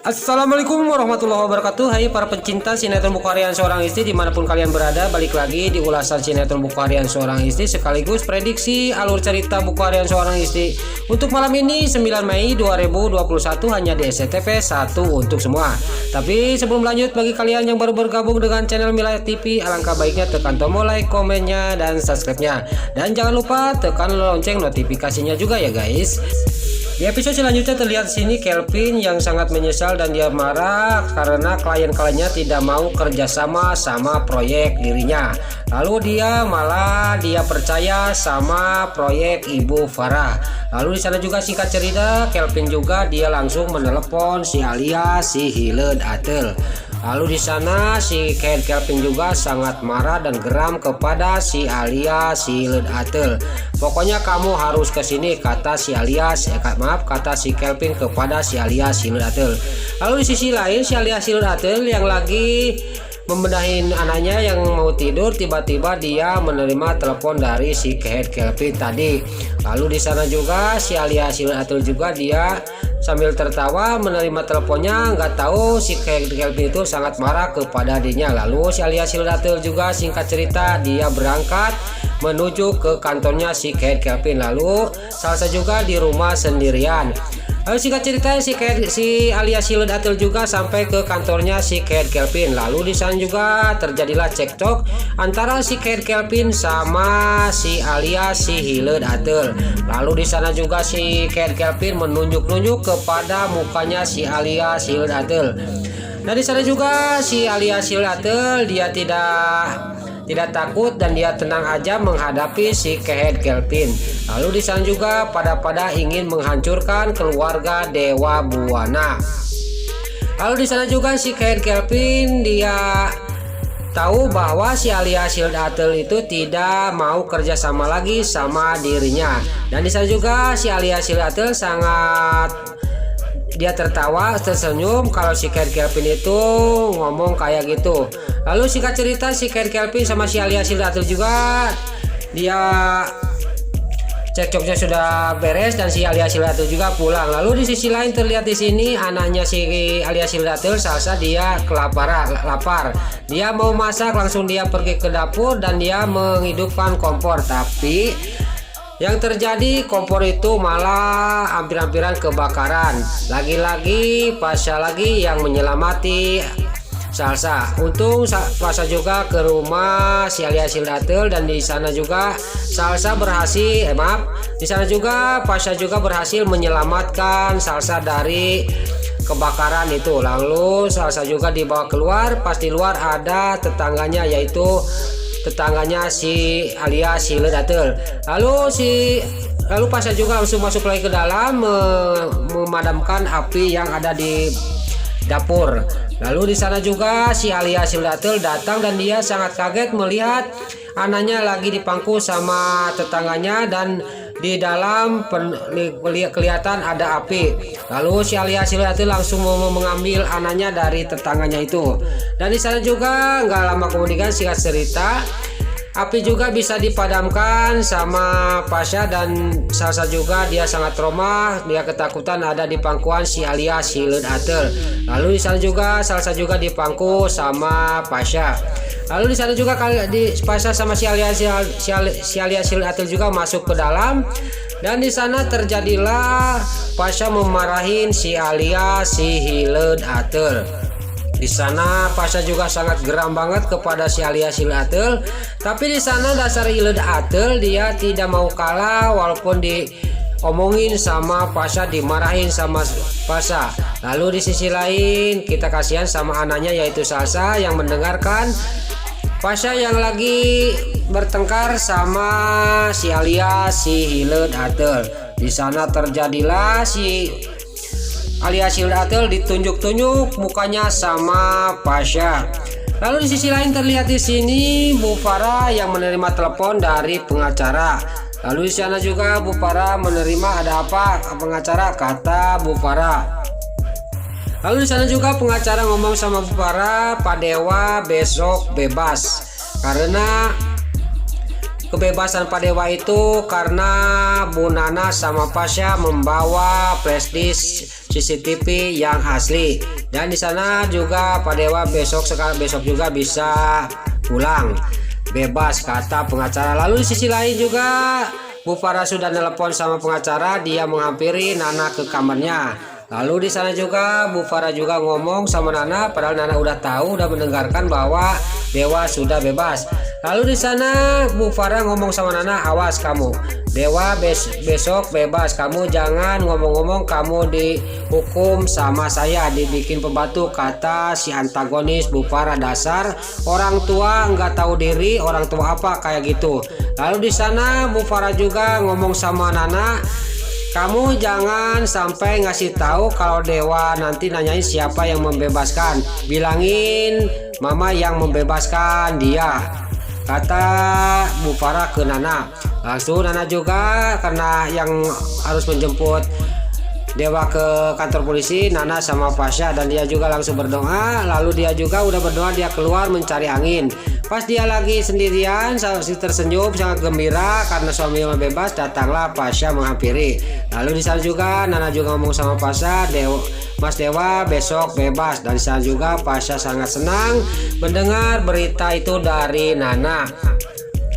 Assalamualaikum warahmatullahi wabarakatuh. Hai para pencinta sinetron Buku Harian Seorang Istri dimanapun kalian berada, balik lagi di ulasan sinetron Buku Harian Seorang Istri sekaligus prediksi alur cerita Buku Harian Seorang Istri untuk malam ini 9 Mei 2021 hanya di SCTV 1 untuk semua. Tapi sebelum lanjut, bagi kalian yang baru bergabung dengan channel Milaya TV, alangkah baiknya tekan tombol like, komennya, dan subscribe-nya, dan jangan lupa tekan lonceng notifikasinya juga ya guys. Di episode selanjutnya terlihat sini Kelvin yang sangat menyesal dan dia marah karena klien-kliennya tidak mau kerjasama sama proyek dirinya. Lalu dia percaya sama proyek Ibu Farah. Lalu di sana juga singkat cerita Kelvin juga dia langsung menelepon si Alia si Hileud Atel. Lalu di sana si Kelvin juga sangat marah dan geram kepada si Alia si Hileud Atel. Pokoknya kamu harus kesini, kata si Alia, kata si Kelvin kepada si Alia si Hileud Atel. Lalu di sisi lain si Alia si Hileud Atel yang lagi membenahin anaknya yang mau tidur, tiba-tiba dia menerima telepon dari si Kelvin tadi. Lalu di sana juga si Alia si Hileud Atel juga dia sambil tertawa menerima teleponnya, nggak tahu si Kelvin itu sangat marah kepada dirinya. Lalu si Alia si Hileud Atel juga singkat cerita dia berangkat menuju ke kantornya si Kelvin. Lalu Salsa juga di rumah sendirian. Lalu singkat cerita si Alia si Hileud Atel juga sampai ke kantornya si Kelvin. Lalu di sana juga terjadilah cekcok antara si Kelvin sama si Alia si Hileud Atel. Lalu di sana juga si Kelvin menunjuk-nunjuk kepada mukanya si Alia si Hileud Atel. Nah di sana juga si Alia si Hileud Atel dia tidak takut dan dia tenang aja menghadapi si Kelvin. Lalu di sana juga pada ingin menghancurkan keluarga Dewa Buana. Lalu di sana juga si Kelvin dia tahu bahwa si Alia si Hileud Atel itu tidak mau kerjasama lagi sama dirinya. Dan di sana juga si Alia si Hileud Atel sangat dia tertawa tersenyum kalau si Kelvin itu ngomong kayak gitu. Lalu singkat cerita si Kelvin sama si Alia si Hileud Atel juga dia cekcoknya sudah beres dan si Alia si Hileud Atel juga pulang. Lalu di sisi lain terlihat di sini anaknya si Alia si Hileud Atel Salsa dia lapar. Dia mau masak, langsung dia pergi ke dapur dan dia menghidupkan kompor. Tapi yang terjadi kompor itu malah hampir-hampiran kebakaran. Lagi-lagi Pasha lagi yang menyelamati Salsa. Untung Pasha juga ke rumah si Alia si Hileud Atel dan di sana juga Salsa berhasil di sana juga Pasha juga berhasil menyelamatkan Salsa dari kebakaran itu. Lalu Salsa juga dibawa keluar. Pas di luar ada tetangganya, yaitu tetangganya si Alia si Hileud Atel. Lalu Pasha juga langsung masuk lagi ke dalam memadamkan api yang ada di dapur. Lalu di sana juga si Alia si Hileud Atel datang dan dia sangat kaget melihat anaknya lagi dipangku sama tetangganya dan di dalam kelihatan ada api. Lalu si Alia si Hileud Atel langsung mengambil anaknya dari tetangganya itu. Dan di sana juga nggak lama kemudian singkat cerita api juga bisa dipadamkan sama Pasha dan Salsa juga dia sangat trauma, dia ketakutan ada di pangkuan si Alia si Hileud Atel. Lalu di sana juga Salsa juga dipangku sama Pasha. Lalu di sana juga di Pasha sama si Alia si Hileud Atel juga masuk ke dalam dan di sana terjadilah Pasha memarahin si Alia si Hileud Atel. Di sana Pasha juga sangat geram banget kepada si Alia si Hileud Atel. Tapi di sana dasar Hileud Atel dia tidak mau kalah walaupun diomongin sama Pasha, dimarahin sama Pasha. Lalu di sisi lain kita kasihan sama anaknya yaitu Salsa yang mendengarkan Pasha yang lagi bertengkar sama si Alia si Hileud Atel. Di sana terjadilah si Alia si Hileud Atel ditunjuk-tunjuk mukanya sama Pasha. Lalu di sisi lain terlihat di sini Bu Farah yang menerima telepon dari pengacara. Lalu di sana juga Bu Farah menerima ada apa pengacara, kata Bu Farah. Lalu di sana juga pengacara ngomong sama Bu Farah, Pak Dewa besok bebas karena kebebasan Pak Dewa itu karena Bu Nana sama Pasha membawa flashdisk CCTV yang asli, dan di sana juga Pak Dewa besok juga bisa pulang bebas, kata pengacara. Lalu di sisi lain juga Bu Farah sudah telepon sama pengacara, dia menghampiri Nana ke kamarnya. Lalu di sana juga Bu Farah juga ngomong sama Nana, padahal Nana udah tahu, udah mendengarkan bahwa Dewa sudah bebas. Lalu di sana Bu Farah ngomong sama Nana, awas kamu, Dewa besok bebas, kamu jangan ngomong-ngomong kamu dihukum sama saya, dibikin pembantu, kata si antagonis Bu Farah. Dasar orang tua nggak tahu diri, orang tua apa kayak gitu. Lalu di sana Bu Farah juga ngomong sama Nana, kamu jangan sampai ngasih tahu kalau Dewa nanti nanyain siapa yang membebaskan, bilangin Mama yang membebaskan dia, kata Bu Farah ke Nana. Langsung Nana juga karena yang harus menjemput Dewa ke kantor polisi, Nana sama Pasha, dan dia juga langsung berdoa. Lalu dia juga udah berdoa, dia keluar mencari angin. Pas dia lagi sendirian, tersenyum sangat gembira karena suaminya bebas, datanglah Pasha menghampiri. Lalu di sana juga Nana juga ngomong sama Pasha, Mas Dewa besok bebas. Dan di sana juga Pasha sangat senang mendengar berita itu dari Nana.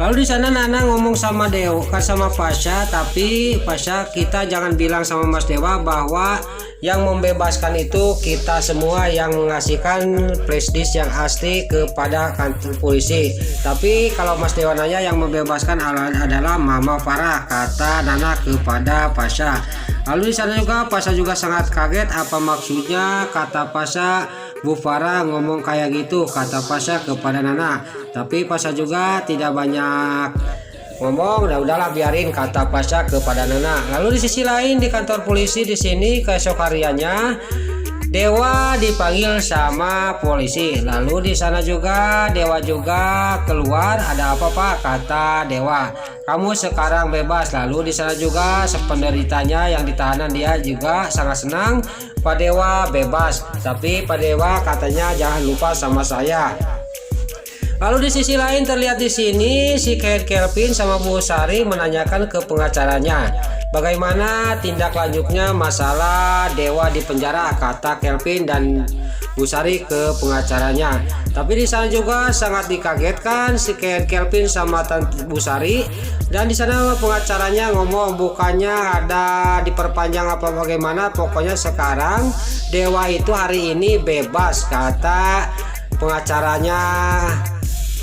Lalu di sana Nana ngomong sama Dewa, sama Pasha, tapi Pasha, kita jangan bilang sama Mas Dewa bahwa yang membebaskan itu kita semua yang mengasihkan flashdisk yang asli kepada kantor polisi. Tapi kalau Mas Dewa nanya, yang membebaskan adalah Mama Farah, kata Nana kepada Pasha. Lalu di sana juga Pasha juga sangat kaget, apa maksudnya kata Pasha Bu Farah ngomong kayak gitu, kata Pasha kepada Nana. Tapi Pasha juga tidak banyak ngomong, udahlah biarin, kata Pasha kepada Nana. Lalu di sisi lain di kantor polisi di sini keesok hariannya Dewa dipanggil sama polisi. Lalu di sana juga Dewa juga keluar, ada apa Pak, kata Dewa, kamu sekarang bebas. Lalu di sana juga penderitanya yang ditahanan dia juga sangat senang Pak Dewa bebas, tapi Pak Dewa katanya jangan lupa sama saya. Lalu di sisi lain terlihat di sini si Kelvin sama Bu Sari menanyakan ke pengacaranya bagaimana tindak lanjutnya masalah Dewa di penjara, kata Kelvin dan Bu Sari ke pengacaranya. Tapi di sana juga sangat dikagetkan si Kelvin sama Bu Sari, dan di sana pengacaranya ngomong bukannya ada diperpanjang apa bagaimana, pokoknya sekarang Dewa itu hari ini bebas, kata pengacaranya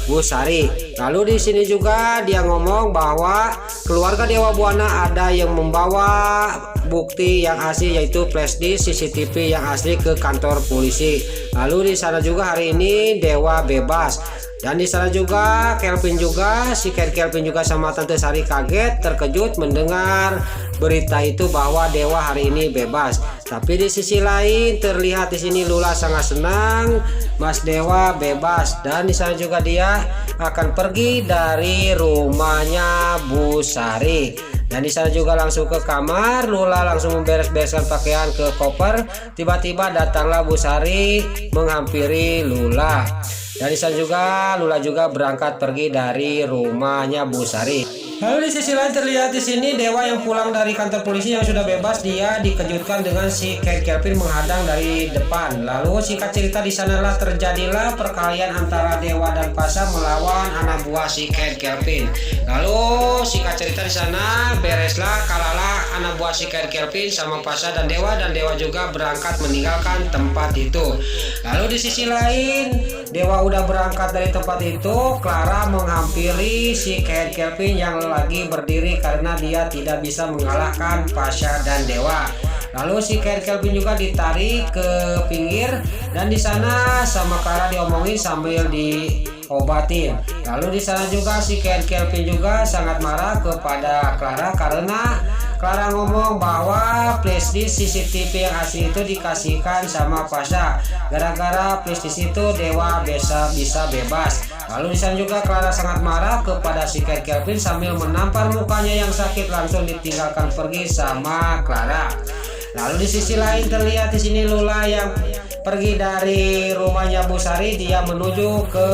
Bu Sari. Lalu di sini juga dia ngomong bahwa keluarga Dewa Buana ada yang membawa bukti yang asli, yaitu flashdisk CCTV yang asli ke kantor polisi. Lalu di sana juga hari ini Dewa bebas. Dan di sana juga Kelvin juga, si Kelvin juga sama Tante Sari kaget, terkejut mendengar berita itu bahwa Dewa hari ini bebas. Tapi di sisi lain terlihat di sini Lula sangat senang Mas Dewa bebas, dan di sana juga dia akan pergi dari rumahnya Bu Sari. Dan di sana juga langsung ke kamar, Lula langsung memberes-bereskan pakaian ke koper. Tiba-tiba datanglah Bu Sari menghampiri Lula. Dan di sana juga Lula juga berangkat pergi dari rumahnya Bu Sari. Lalu di sisi lain terlihat di sini Dewa yang pulang dari kantor polisi yang sudah bebas, dia dikejutkan dengan si Kelvin menghadang dari depan. Lalu singkat cerita di sanalah terjadilah perkelahian antara Dewa dan Pasha melawan anak buah si Kelvin. Lalu singkat cerita di sana bereslah kalalah anak buah si Kelvin sama Pasha dan Dewa juga berangkat meninggalkan tempat itu. Lalu di sisi lain Dewa udah berangkat dari tempat itu, Clara menghampiri si Kelvin yang lagi berdiri karena dia tidak bisa mengalahkan Pasha dan Dewa. Lalu si Kelvin juga ditarik ke pinggir, dan di sana sama Clara diomongin sambil diobatin. Lalu di sana juga si Kelvin juga sangat marah kepada Clara karena Clara ngomong bahwa flashdisk CCTV yang asli itu dikasihkan sama Pasha. Gara-gara flashdisk itu Dewa bisa bebas. Lalu di sana juga Clara sangat marah kepada si Kelvin sambil menampar mukanya yang sakit, langsung ditinggalkan pergi sama Clara. Lalu di sisi lain terlihat di sini Lula yang pergi dari rumahnya Bu Sari, dia menuju ke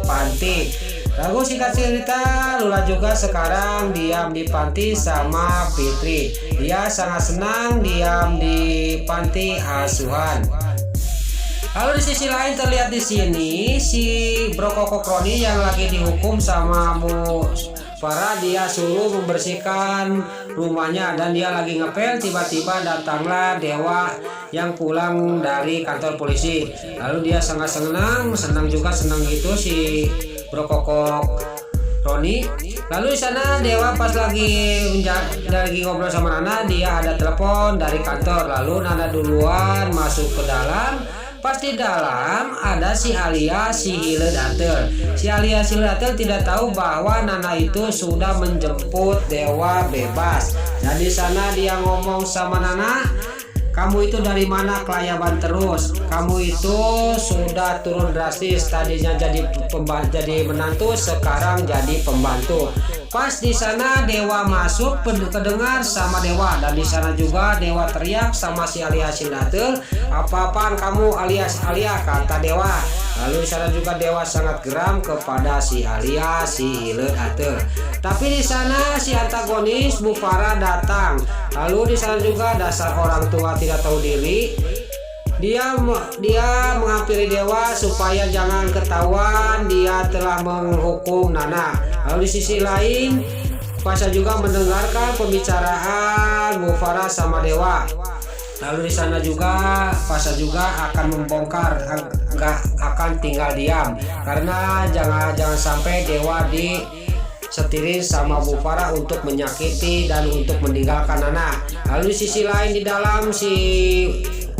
panti. Lalu singkat cerita, Lula juga sekarang diam di panti sama Fitri. Dia sangat senang diam di panti asuhan. Lalu di sisi lain terlihat di sini si Bro Koko Kroni yang lagi dihukum sama Bu Farah, dia suruh membersihkan rumahnya dan dia lagi ngepel. Tiba-tiba datanglah Dewa yang pulang dari kantor polisi. Lalu dia sangat senang gitu si Bro Koko Roni. Lalu di sana Dewa pas lagi ngobrol sama Nana, dia ada telepon dari kantor. Lalu Nana duluan masuk ke dalam. Pas di dalam ada si Alia si Hileud Atel. Si Alia si Hileud Atel tidak tahu bahwa Nana itu sudah menjemput Dewa bebas. Dan di sana dia ngomong sama Nana, kamu itu dari mana kelayaban terus? Kamu itu sudah turun drastis. Tadinya jadi menantu, sekarang jadi pembantu. Pas di sana Dewa masuk, kedengar sama Dewa, dan di sana juga Dewa teriak sama si Alia Sindatel, apa-apaan kamu alias Alia, kata Dewa. Lalu di sana juga Dewa sangat geram kepada si Alia si Hileud Atel. Tapi di sana si antagonis Bu Farah datang. Lalu di sana juga dasar orang tua tidak tahu diri. Dia menghampiri Dewa supaya jangan ketahuan dia telah menghukum Nana. Lalu di sisi lain Pasha juga mendengarkan pembicaraan Bu Farah sama Dewa. Lalu di sana juga Pasha juga akan membongkar, nggak akan tinggal diam karena jangan sampai Dewa disetirin sama Bu Farah untuk menyakiti dan untuk meninggalkan Nana. Lalu di sisi lain di dalam si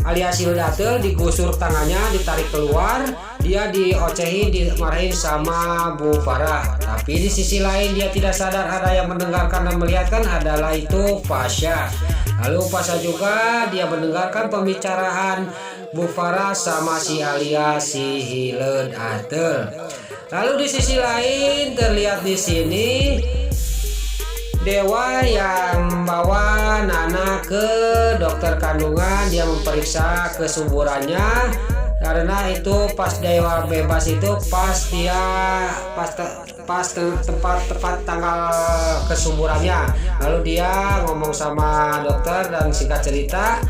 alias Hileud Atel digusur tangannya, ditarik keluar, dia diocehin, dimarahin sama Bu Farah. Tapi di sisi lain dia tidak sadar ada yang mendengarkan dan melihatkan adalah itu Pasha. Lalu Pasha juga dia mendengarkan pembicaraan Bu Farah sama si alias si Hileud Atel. Lalu di sisi lain terlihat di sini Dewa yang bawa Nana ke dokter kandungan, dia memeriksa kesuburannya karena itu pas Dewa bebas itu pas tepat tanggal kesuburannya. Lalu dia ngomong sama dokter dan singkat cerita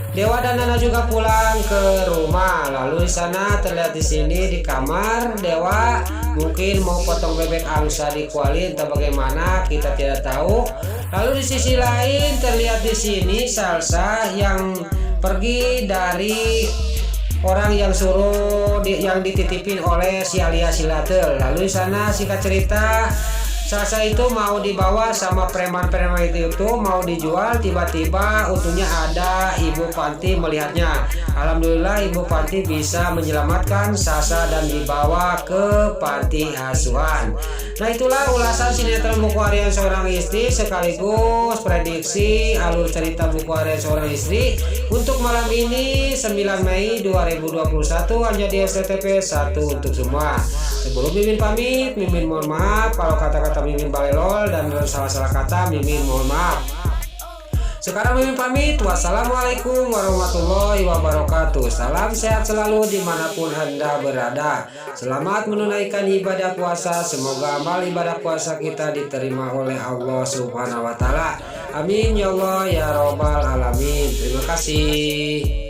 Dewa dan Nana juga pulang ke rumah. Lalu di sana terlihat di sini di kamar Dewa mungkin mau potong bebek angsa di kuali, entah bagaimana kita tidak tahu. Lalu di sisi lain terlihat di sini Salsa yang pergi dari orang yang yang dititipin oleh si Alia Silatel. Lalu di sana singkat cerita Salsa itu mau dibawa sama preman-preman itu mau dijual. Tiba-tiba untungnya ada Ibu Panti melihatnya. Alhamdulillah Ibu Panti bisa menyelamatkan Salsa dan dibawa ke panti asuhan. Nah itulah ulasan sinetron Buku Harian Seorang Istri sekaligus prediksi alur cerita Buku Harian Seorang Istri untuk malam ini 9 Mei 2021 hanya di SCTV 1 untuk semua. Sebelum Mimin pamit, Mimin mohon maaf kalau kata-kata Mimin balelol dan salah-salah kata Mimin mohon maaf. Sekarang Mimin pamit. Wassalamualaikum warahmatullahi wabarakatuh. Salam sehat selalu dimanapun Anda berada. Selamat menunaikan ibadah puasa. Semoga amal ibadah puasa kita diterima oleh Allah Subhanahu wa Ta'ala. Amin ya Allah ya Rabbal Alamin. Terima kasih.